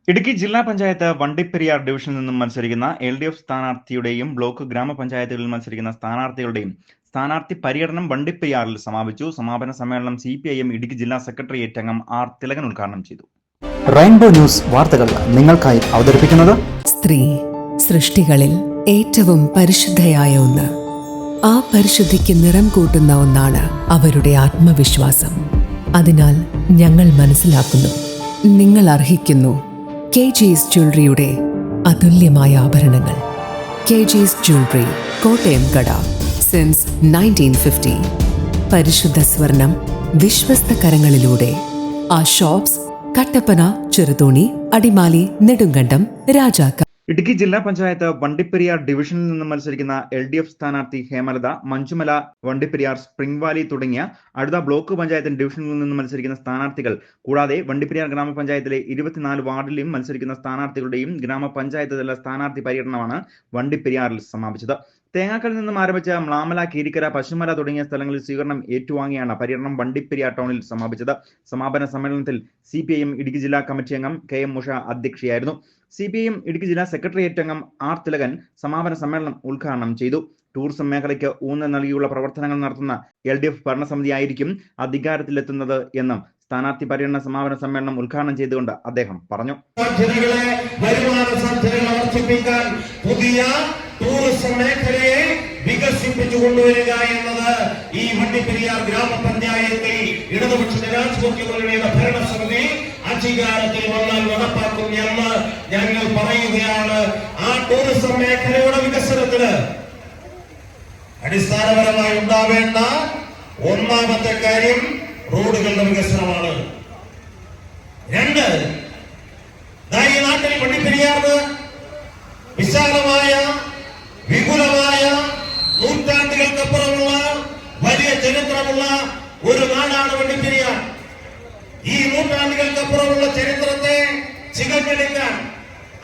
ഇടുക്കി ജില്ലാ പഞ്ചായത്ത് വണ്ടിപ്പെരിയാർ ഡിവിഷനിൽ നിന്നും മത്സരിക്കുന്ന LDF സ്ഥാനാർത്ഥിയുടെയും ബ്ലോക്ക് ഗ്രാമപഞ്ചായത്തുകളിൽ മത്സരിക്കുന്ന സ്ഥാനാർത്ഥികളുടെയും സ്ഥാനാർത്ഥി പര്യടനം വണ്ടിപ്പെരിയാറിൽ സമാപിച്ചു. സമാപന സമ്മേളനം CPIM ഇടുക്കി ജില്ലാ സെക്രട്ടേറിയറ്റ് അംഗം R. തിലകൻ ഉദ്ഘാടനം ചെയ്തു. റെയിൻബോ ന്യൂസ് വാർത്തകൾ നിങ്ങൾക്കായി അവതരിപ്പിക്കുന്നത് സ്ത്രീ സൃഷ്ടികളിൽ ഏറ്റവും പരിശുദ്ധയായ ഒന്ന്. ആ പരിശുദ്ധിക്ക് നിറം കൂട്ടുന്ന ഒന്നാണ് അവരുടെ ആത്മവിശ്വാസം. അതിനാൽ ഞങ്ങൾ മനസ്സിലാക്കുന്നു, നിങ്ങൾ അർഹിക്കുന്നു KG's ജ്വല്ലറിയുടെ അതുല്യമായ ആഭരണങ്ങൾ. KG's ജ്വല്ലറി, കോട്ടയം കട, സിൻസ് 1950. പരിശുദ്ധ സ്വർണം വിശ്വസ്ത കരങ്ങളിലൂടെ. ആ ഷോപ്സ് കട്ടപ്പന, ചെറുതോണി, അടിമാലി, നെടുങ്കണ്ടം, രാജാക്ക. ഇടുക്കി ജില്ലാ പഞ്ചായത്ത് വണ്ടിപ്പെരിയാർ ഡിവിഷനിൽ നിന്നും മത്സരിക്കുന്ന LDF സ്ഥാനാർത്ഥി ഹേമലത, മഞ്ചുമല, വണ്ടിപ്പെരിയാർ, സ്പ്രിംഗ് വാലി തുടങ്ങിയ അടുത്ത ബ്ലോക്ക് പഞ്ചായത്ത് ഡിവിഷനിൽ നിന്നും മത്സരിക്കുന്ന സ്ഥാനാർത്ഥികൾ കൂടാതെ വണ്ടിപ്പെരിയാർ ഗ്രാമപഞ്ചായത്തിലെ 24 വാർഡിലും മത്സരിക്കുന്ന സ്ഥാനാർത്ഥികളുടെയും ഗ്രാമപഞ്ചായത്ത് തല സ്ഥാനാർത്ഥി പര്യടനമാണ് വണ്ടിപ്പെരിയാറിൽ സമാപിച്ചത്. തേങ്ങാക്കലിൽ നിന്നും ആരംഭിച്ച മ്ലാമല, കീരിക്കര, പശുമല തുടങ്ങിയ സ്ഥലങ്ങളിൽ സ്വീകരണം ഏറ്റുവാങ്ങിയാണ് പര്യടനം വണ്ടിപ്പെരിയാർ ടൗണിൽ സമാപിച്ചത്. സമാപന സമ്മേളനത്തിൽ CPIM ഇടുക്കി ജില്ലാ കമ്മിറ്റി അംഗം KM ഉഷ അധ്യക്ഷയായിരുന്നു. CPIM ഇടുക്കി ജില്ലാ സെക്രട്ടേറിയറ്റ് അംഗം R. തിലകൻ സമാപന സമ്മേളനം ഉദ്ഘാടനം ചെയ്തു. ടൂറിസം മേഖലയ്ക്ക് ഊന്നൽ നൽകിയുള്ള പ്രവർത്തനങ്ങൾ നടത്തുന്ന LDF ഭരണസമിതിയായിരിക്കും അധികാരത്തിലെത്തുന്നത് എന്നും സ്ഥാനാർത്ഥി പര്യടന സമാപന സമ്മേളനം ഉദ്ഘാടനം ചെയ്തുകൊണ്ട് അദ്ദേഹം പറഞ്ഞു. ടൂറിസം മേഖലയെ വികസിപ്പിച്ചു കൊണ്ടുവരിക എന്നത് ഈ വണ്ടിപ്പെരിയാർ ഗ്രാമപഞ്ചായത്തിൽ ഇടതുപക്ഷ ജനാധിപത്യങ്ങളുടെ ഭരണസമിതി അധികാരത്തിൽ വന്നാൽ നടപ്പാക്കും എന്ന് ഞങ്ങൾ പറയുകയാണ്. ആ ടൂറിസം മേഖലയുടെ വികസനത്തിന് അടിസ്ഥാനപരമായി ഉണ്ടാവേണ്ട ഒന്നാമത്തെ കാര്യം റോഡുകളുടെ വികസനമാണ്. രണ്ട്, ഈ നാട്ടിൽ വണ്ടിപ്പെരിയാറിന് വിശാലമായ വിപുലമായ നൂറ്റാണ്ടുകൾക്കപ്പുറമുള്ള വലിയ ചരിത്രമുള്ള ഒരു നാടാണ് വണ്ടിപ്പെരിയാർ. ഈ നൂറ്റാണ്ടുകൾക്കപ്പുറമുള്ള ചരിത്രത്തെ ചികഞ്ഞെടുക്കാൻ,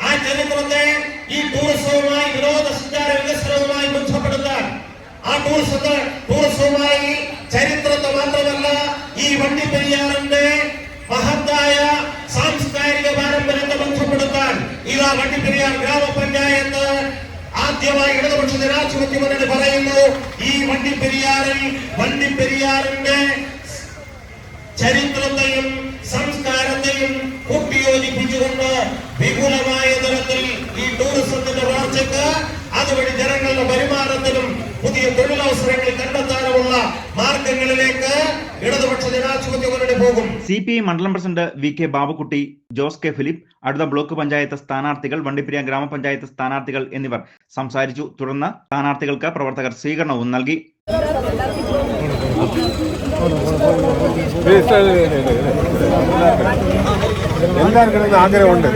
ആ ചരിത്രത്തെ ഈ ടൂറിസവുമായി, വിനോദസഞ്ചാര വികസനവുമായി ബന്ധപ്പെടുത്താൻ, ആ ടൂറിസവുമായി ചരിത്രത്തെ മാത്രമല്ല ഈ വണ്ടിപ്പെരിയാറിന്റെ മഹത്തായ സാംസ്കാരിക പാരമ്പര്യത്തെ ബന്ധപ്പെടുത്താൻ ഇതാ വണ്ടിപ്പെരിയാർ ഗ്രാമപഞ്ചായത്ത് ആദ്യമായി ഇടതുപക്ഷ ജനാധിപത്യ മുന്നണി പറയുന്നു. ഈ വണ്ടിപ്പെരിയാറിന്റെ ചരിത്രത്തെയും സംസ്കാരത്തെയും കൂട്ടിയോജിപ്പിച്ചുകൊണ്ട് വിപുലമായ തരത്തിൽ ഈ ടൂറിസത്തിന്റെ വളർച്ചയ്ക്ക്, അതുവഴി ജനങ്ങളുടെ വരുമാനത്തിനും പുതിയ തൊഴിലവസരങ്ങൾ കണ്ടെത്താനുമുള്ള മാർഗങ്ങളിലേക്ക് ഇടതുപക്ഷ ജനാധിപത്യ മുന്നണി പോകും. CPI മണ്ഡലം president VK Babukutty, Jose K. Philip, അടുത്ത ബ്ലോക്ക് പഞ്ചായത്ത് സ്ഥാനാർത്ഥികൾ, വണ്ടിപ്പെരിയാർ ഗ്രാമപഞ്ചായത്ത് സ്ഥാനാർത്ഥികൾ എന്നിവർ സംസാരിച്ചു. തുടർന്ന് സ്ഥാനാർത്ഥികൾക്ക് പ്രവർത്തകർ സ്വീകരണവും നൽകി. എല്ലാവർക്കും ആഗ്രഹമുണ്ട്.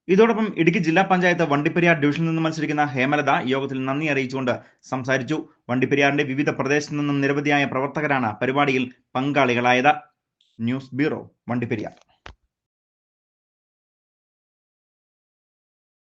ഇതോടൊപ്പം ഇടുക്കി ജില്ലാ പഞ്ചായത്ത് വണ്ടിപ്പെരിയാർ ഡിവിഷനിൽ നിന്ന് മത്സരിക്കുന്ന ഹേമലത യോഗത്തിൽ നന്ദി അറിയിച്ചുകൊണ്ട് സംസാരിച്ചു. വണ്ടിപ്പെരിയാറിന്റെ വിവിധ പ്രദേശത്തു നിന്നും നിരവധിയായ പ്രവർത്തകരാണ് പരിപാടിയിൽ പങ്കാളികളായത്. News bureau, Vandiperiyar.